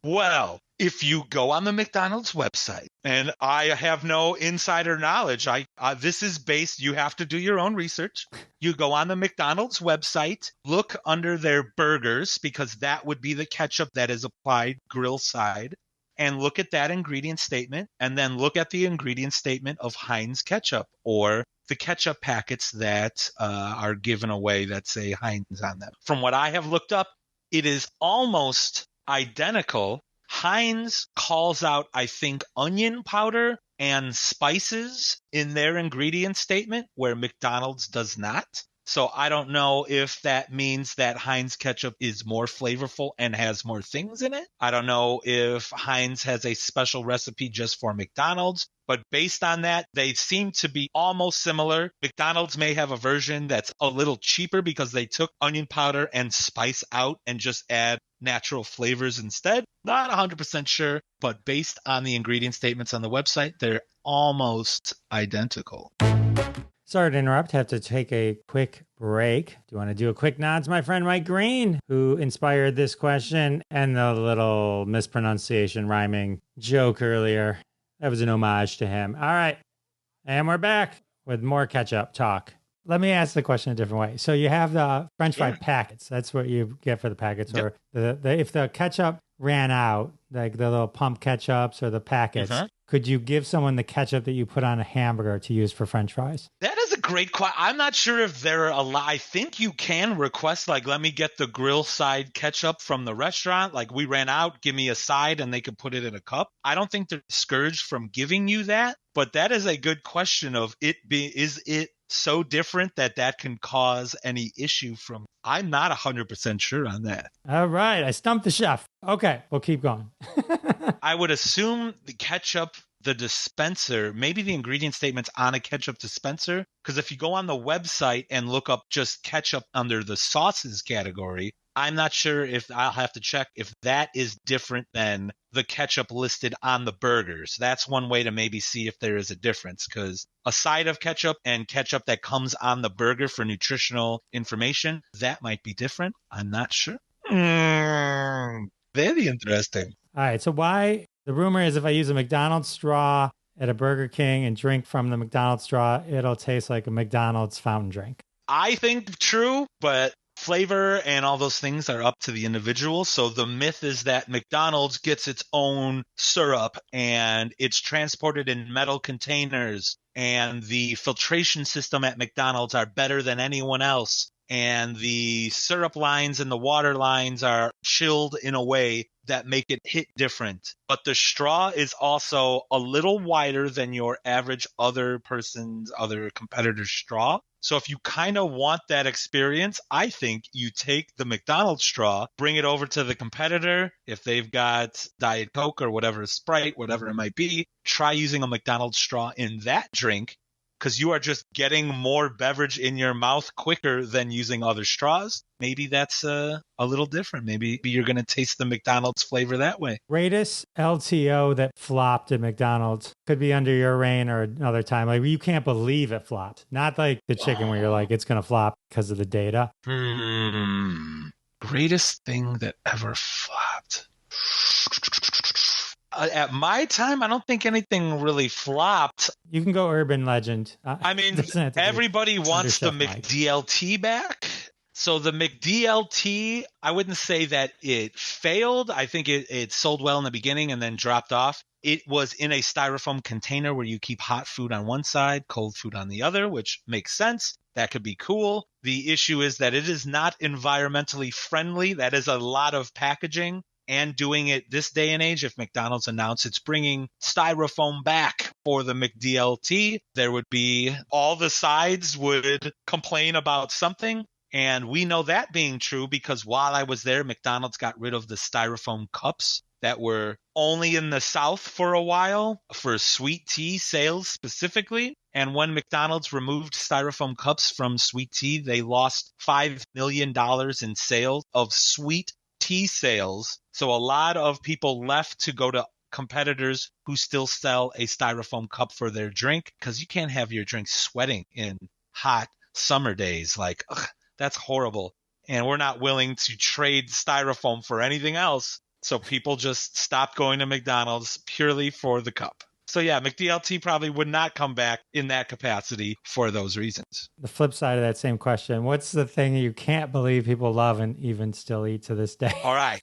Well, if you go on the McDonald's website And I have no insider knowledge. This is based, you have to do your own research. You go on the McDonald's website, look under their burgers, because that would be the ketchup that is applied grill side, and look at that ingredient statement, and then look at the ingredient statement of Heinz ketchup or the ketchup packets that are given away that say Heinz on them. From what I have looked up, it is almost identical. Heinz calls out, I think, onion powder and spices in their ingredient statement, where McDonald's does not. So I don't know if that means that Heinz ketchup is more flavorful and has more things in it. I don't know if Heinz has a special recipe just for McDonald's. But based on that, they seem to be almost similar. McDonald's may have a version that's a little cheaper because they took onion powder and spice out and just add natural flavors instead. Not 100% sure, but based on the ingredient statements on the website, they're almost identical. Sorry to interrupt. Have to take a quick break. Do you want to do a quick nod to my friend Mike Green, who inspired this question and the little mispronunciation rhyming joke earlier? That was an homage to him. All right. And we're back with more ketchup talk. Let me ask the question a different way. So you have the French fry packets. That's what you get for the packets. Yep. Or if the ketchup ran out, like the little pump ketchups or the packets, could you give someone the ketchup that you put on a hamburger to use for French fries? That is a great question. I'm not sure if there are a lot. I think you can request, like, let me get the grill side ketchup from the restaurant. Like, we ran out, give me a side, and they could put it in a cup. I don't think they're discouraged from giving you that, but that is a good question of is it so different that can cause any issue from. I'm not 100% sure on that. All right. I stumped the chef. Okay. We'll keep going. I would assume the ketchup, the dispenser, maybe the ingredient statement's on a ketchup dispenser. Because if you go on the website and look up just ketchup under the sauces category, I'm not sure if I'll have to check if that is different than the ketchup listed on the burgers. That's one way to maybe see if there is a difference, because a side of ketchup and ketchup that comes on the burger for nutritional information, that might be different. I'm not sure. Very interesting. All right. So the rumor is if I use a McDonald's straw at a Burger King and drink from the McDonald's straw, it'll taste like a McDonald's fountain drink. I think true, but flavor and all those things are up to the individual. So the myth is that McDonald's gets its own syrup and it's transported in metal containers, and the filtration system at McDonald's are better than anyone else, and the syrup lines and the water lines are chilled in a way that make it hit different. But the straw is also a little wider than your average other competitor's straw. So if you kind of want that experience, I think you take the McDonald's straw, bring it over to the competitor. If they've got Diet Coke or whatever, Sprite, whatever it might be, try using a McDonald's straw in that drink, because you are just getting more beverage in your mouth quicker than using other straws. Maybe that's a little different. Maybe you're going to taste the McDonald's flavor that way. Greatest LTO that flopped at McDonald's could be under your reign or another time. Like, you can't believe it flopped. Not like the chicken where you're like, it's going to flop because of the data. Greatest thing that ever flopped. At my time, I don't think anything really flopped. You can go urban legend. I mean, everybody wants the McDLT back. So the McDLT, I wouldn't say that it failed. I think it sold well in the beginning and then dropped off. It was in a styrofoam container where you keep hot food on one side, cold food on the other, which makes sense. That could be cool. The issue is that it is not environmentally friendly. That is a lot of packaging. And doing it this day and age, if McDonald's announced it's bringing styrofoam back for the McDLT, there would be all the sides would complain about something. And we know that being true because while I was there, McDonald's got rid of the styrofoam cups that were only in the South for a while for sweet tea sales specifically. And when McDonald's removed styrofoam cups from sweet tea, they lost $5 million in sales of sweet tea sales. So a lot of people left to go to competitors who still sell a styrofoam cup for their drink, because you can't have your drink sweating in hot summer days. Like, that's horrible. And we're not willing to trade styrofoam for anything else. So people just stopped going to McDonald's purely for the cup. So yeah, McDLT probably would not come back in that capacity for those reasons. The flip side of that same question, what's the thing you can't believe people love and even still eat to this day? All right.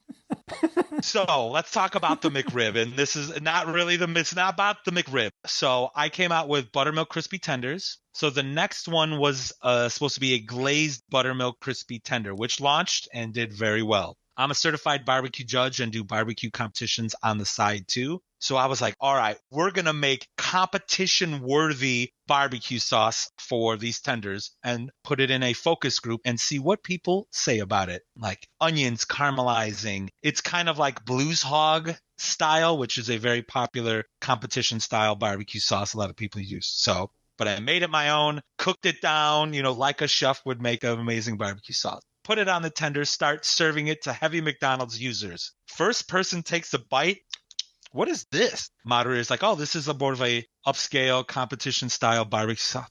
So let's talk about the McRib. And this is not really it's not about the McRib. So I came out with buttermilk crispy tenders. So the next one was supposed to be a glazed buttermilk crispy tender, which launched and did very well. I'm a certified barbecue judge and do barbecue competitions on the side too. So I was like, all right, we're going to make competition-worthy barbecue sauce for these tenders and put it in a focus group and see what people say about it. Like onions caramelizing. It's kind of like Blues Hog style, which is a very popular competition-style barbecue sauce a lot of people use. So, but I made it my own, cooked it down, like a chef would make an amazing barbecue sauce. Put it on the tender, start serving it to heavy McDonald's users. First person takes a bite. What is this? Moderator is like, oh, this is more of a upscale competition style barbecue sauce.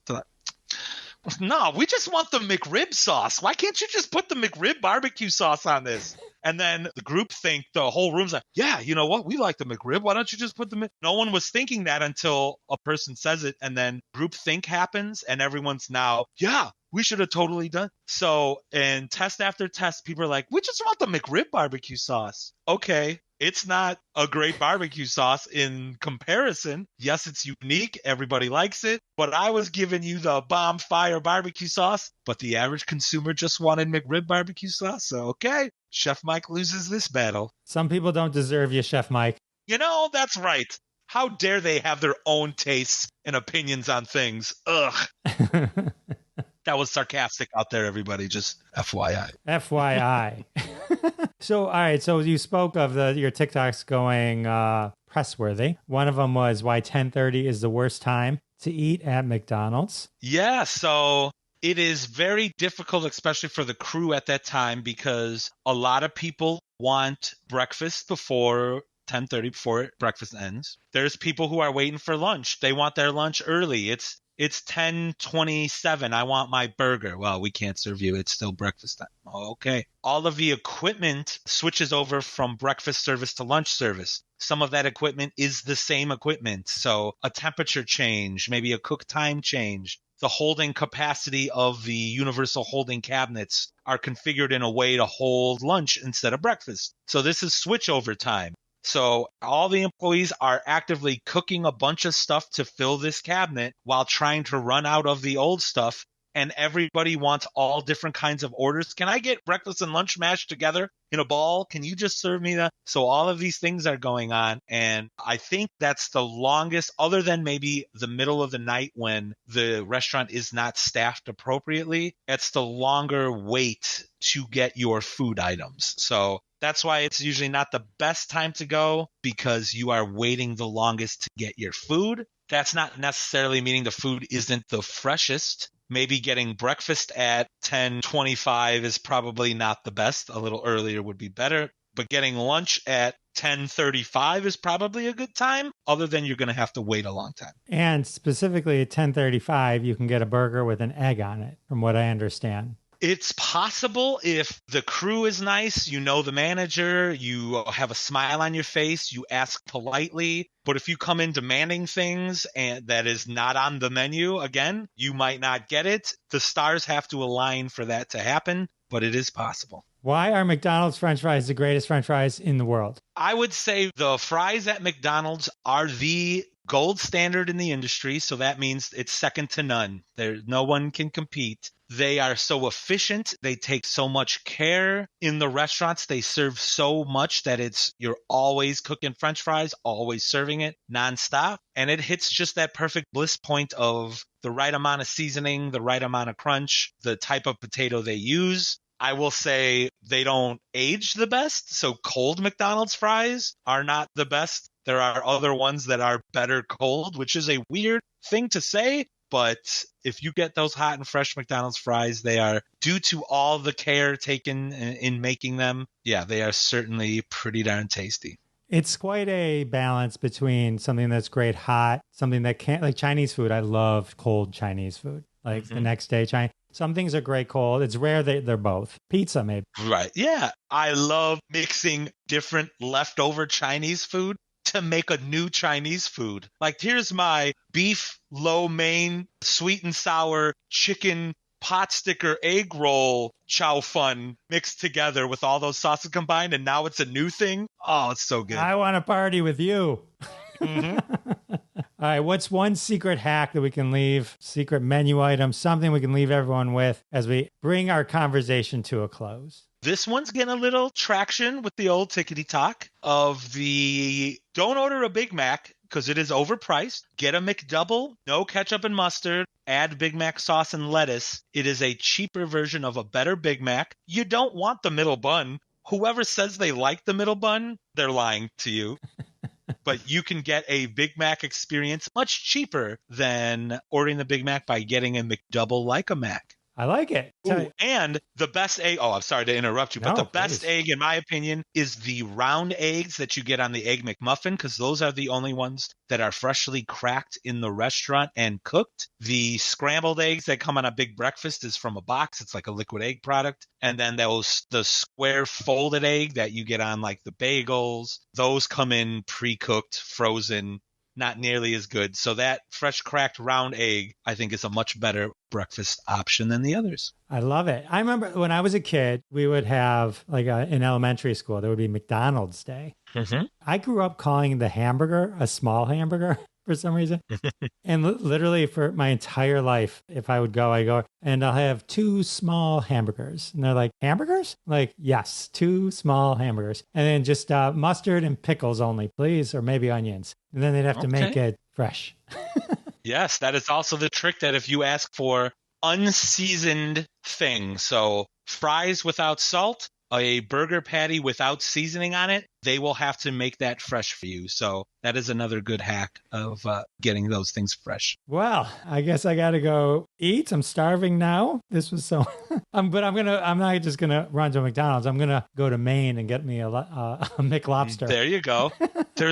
No, we just want the McRib sauce. Why can't you just put the McRib barbecue sauce on this? And then the group think, the whole room's like, yeah, you know what? We like the McRib. Why don't you just put the McRib? No one was thinking that until a person says it. And then group think happens and everyone's now, yeah, we should have totally done. So in test after test, people are like, we just want the McRib barbecue sauce. Okay. It's not a great barbecue sauce in comparison. Yes, it's unique. Everybody likes it. But I was giving you the bomb fire barbecue sauce, but the average consumer just wanted McRib barbecue sauce. So, okay, Chef Mike loses this battle. Some people don't deserve you, Chef Mike. That's right. How dare they have their own tastes and opinions on things? Ugh. That was sarcastic out there, everybody. Just FYI. FYI. So, all right. So you spoke of your TikToks going press-worthy. One of them was why 10:30 is the worst time to eat at McDonald's. Yeah. So it is very difficult, especially for the crew at that time, because a lot of people want breakfast before 10:30, before breakfast ends. There's people who are waiting for lunch. They want their lunch early. It's 10:27. I want my burger. Well, we can't serve you. It's still breakfast time. Oh, okay. All of the equipment switches over from breakfast service to lunch service. Some of that equipment is the same equipment. So a temperature change, maybe a cook time change. The holding capacity of the universal holding cabinets are configured in a way to hold lunch instead of breakfast. So this is switchover time. So all the employees are actively cooking a bunch of stuff to fill this cabinet while trying to run out of the old stuff. And everybody wants all different kinds of orders. Can I get breakfast and lunch mashed together in a ball? Can you just serve me that? So all of these things are going on. And I think that's the longest, other than maybe the middle of the night when the restaurant is not staffed appropriately. It's the longer wait to get your food items. So that's why it's usually not the best time to go, because you are waiting the longest to get your food. That's not necessarily meaning the food isn't the freshest. Maybe getting breakfast at 10:25 is probably not the best. A little earlier would be better. But getting lunch at 10:35 is probably a good time, other than you're going to have to wait a long time. And specifically at 10:35, you can get a burger with an egg on it, from what I understand. It's possible if the crew is nice, the manager, you have a smile on your face, you ask politely. But if you come in demanding things and that is not on the menu, again, you might not get it. The stars have to align for that to happen, but it is possible. Why are McDonald's French fries the greatest French fries in the world? I would say the fries at McDonald's are the gold standard in the industry. So that means it's second to none. No one can compete. They are so efficient. They take so much care in the restaurants. They serve so much that you're always cooking French fries, always serving it nonstop. And it hits just that perfect bliss point of the right amount of seasoning, the right amount of crunch, the type of potato they use. I will say they don't age the best. So cold McDonald's fries are not the best. There are other ones that are better cold, which is a weird thing to say. But if you get those hot and fresh McDonald's fries, they are, due to all the care taken in making them, yeah, they are certainly pretty darn tasty. It's quite a balance between something that's great hot, something that can't, like Chinese food. I love cold Chinese food, like the next day Chinese. Some things are great cold. It's rare they're both. Pizza, maybe. Right. Yeah. I love mixing different leftover Chinese food. to make a new Chinese food. Like, here's my beef lo mein sweet and sour chicken pot sticker egg roll chow fun mixed together with all those sauces combined, and now it's a new thing. Oh, it's so good. I want to party with you. Mm-hmm. All right, what's one secret hack that we can leave, secret menu item, something we can leave everyone with as we bring our conversation to a close? This one's getting a little traction with the old tickety talk of the don't order a Big Mac because it is overpriced. Get a McDouble, no ketchup and mustard, add Big Mac sauce and lettuce. It is a cheaper version of a better Big Mac. You don't want the middle bun. Whoever says they like the middle bun, they're lying to you. But you can get a Big Mac experience much cheaper than ordering the Big Mac by getting a McDouble like a Mac. I like it. Ooh, and the best egg, I'm sorry to interrupt you, but No, the best egg, in my opinion, is the round eggs that you get on the Egg McMuffin, because those are the only ones that are freshly cracked in the restaurant and cooked. The scrambled eggs that come on a big breakfast is from a box. It's like a liquid egg product. And then the square folded egg that you get on like the bagels, those come in pre-cooked, frozen, not nearly as good. So that fresh cracked round egg, I think, is a much better breakfast option than the others. I love it. I remember when I was a kid, we would have in elementary school, there would be McDonald's Day. Mm-hmm. I grew up calling the hamburger a small hamburger for some reason. And literally for my entire life, if I would go, I go, and I'll have 2 small hamburgers. And they're like, hamburgers? Like, yes, 2 small hamburgers. And then just mustard and pickles only, please, or maybe onions. And then they'd have to make it fresh. Yes, that is also the trick, that if you ask for unseasoned things, so fries without salt, a burger patty without seasoning on it, they will have to make that fresh for you. So that is another good hack of getting those things fresh. Well, I guess I got to go eat. I'm starving now. This was so, I'm not just going to run to McDonald's. I'm going to go to Maine and get me a McLobster. There you go. There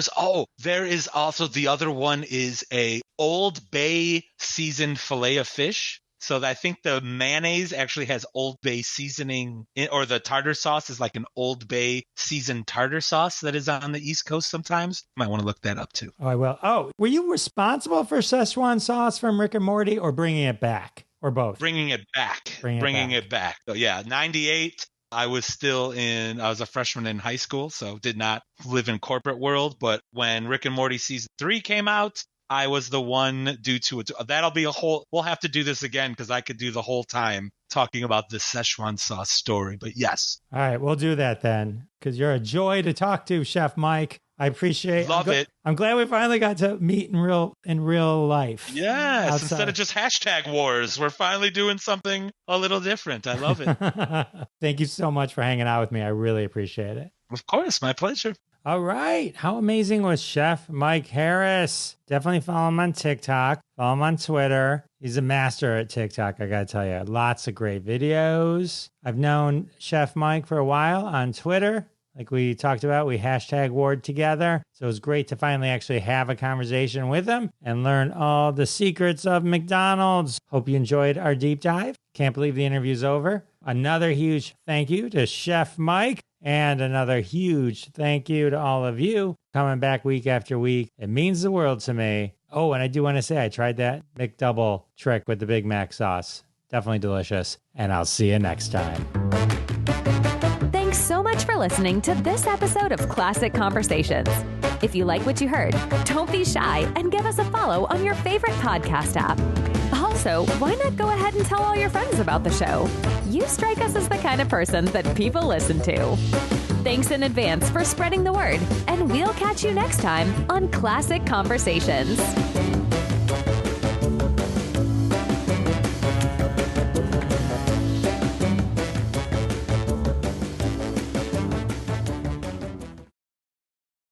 is also the other one is a Old Bay seasoned Filet-O-Fish. So I think the mayonnaise actually has Old Bay seasoning, or the tartar sauce is like an Old Bay seasoned tartar sauce that is on the East Coast sometimes. Might want to look that up too. Oh, I will. Oh, were you responsible for Szechuan sauce from Rick and Morty, or bringing it back, or both? Bringing it back. Bringing it back. So yeah, 98. I was a freshman in high school, so did not live in corporate world. But when Rick and Morty season 3 came out, I was the one due to it. That'll be we'll have to do this again, because I could do the whole time talking about this Szechuan sauce story. But yes. All right, we'll do that then, because you're a joy to talk to, Chef Mike. I appreciate it. I'm glad we finally got to meet in real life. Yes, outside. Instead of just hashtag wars, we're finally doing something a little different. I love it. Thank you so much for hanging out with me. I really appreciate it. Of course, my pleasure. All right. How amazing was Chef Mike Haracz? Definitely follow him on TikTok. Follow him on Twitter. He's a master at TikTok, I got to tell you. Lots of great videos. I've known Chef Mike for a while on Twitter. Like we talked about, we hashtag warred together. So it was great to finally actually have a conversation with him and learn all the secrets of McDonald's. Hope you enjoyed our deep dive. Can't believe the interview's over. Another huge thank you to Chef Mike. And another huge thank you to all of you coming back week after week. It means the world to me. Oh, and I do want to say I tried that McDouble trick with the Big Mac sauce. Definitely delicious. And I'll see you next time. Thanks so much for listening to this episode of Classic Conversations. If you like what you heard, don't be shy and give us a follow on your favorite podcast app. Also, why not go ahead and tell all your friends about the show? You strike us as the kind of person that people listen to. Thanks in advance for spreading the word, and we'll catch you next time on Classic Conversations.